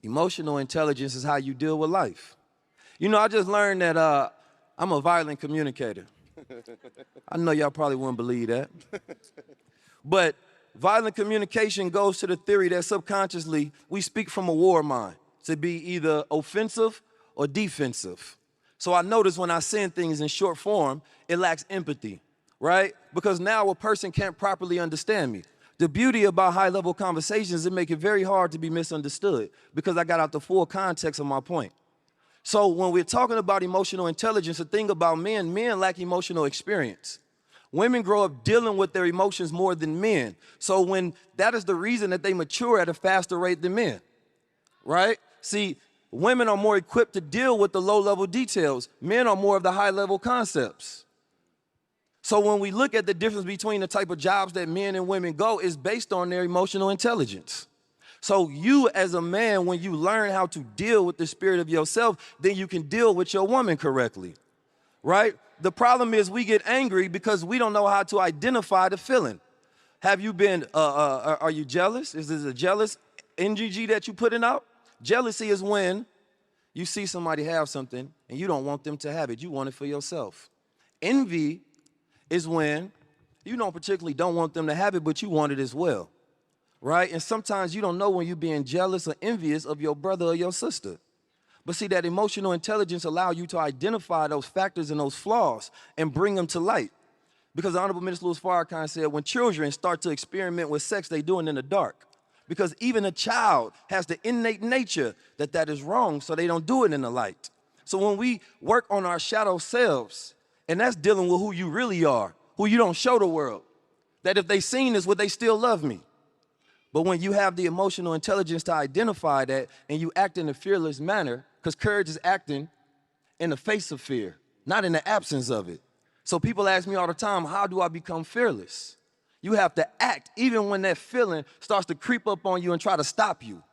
Emotional intelligence is how you deal with life. You know, I just learned that I'm a violent communicator. I know y'all probably wouldn't believe that. But violent communication goes to the theory that subconsciously we speak from a war mind to be either offensive or defensive. So I notice when I send things in short form, it lacks empathy, right? Because now a person can't properly understand me. The beauty about high-level conversations is it make it very hard to be misunderstood because I got out the full context of my point. So when we're talking about emotional intelligence, the thing about men lack emotional experience. Women grow up dealing with their emotions more than men. So when that is the reason that they mature at a faster rate than men, right? See, women are more equipped to deal with the low-level details. Men are more of the high-level concepts. So when we look at the difference between the type of jobs that men and women go, it's based on their emotional intelligence. So you as a man, when you learn how to deal with the spirit of yourself, then you can deal with your woman correctly, right? The problem is we get angry because we don't know how to identify the feeling. Have you been, are you jealous? Is this a jealous NGG that you putting out? Jealousy is when you see somebody have something and you don't want them to have it. You want it for yourself. Envy is when you don't want them to have it, but you want it as well, right? And sometimes you don't know when you're being jealous or envious of your brother or your sister. But see, that emotional intelligence allows you to identify those factors and those flaws and bring them to light. Because the Honorable Minister Louis Farrakhan said, when children start to experiment with sex, they do it in the dark. Because even a child has the innate nature that that is wrong, so they don't do it in the light. So when we work on our shadow selves, and that's dealing with who you really are, who you don't show the world, that if they seen this, would they still love me? But when you have the emotional intelligence to identify that and you act in a fearless manner, because courage is acting in the face of fear, not in the absence of it. So people ask me all the time, how do I become fearless? You have to act even when that feeling starts to creep up on you and try to stop you.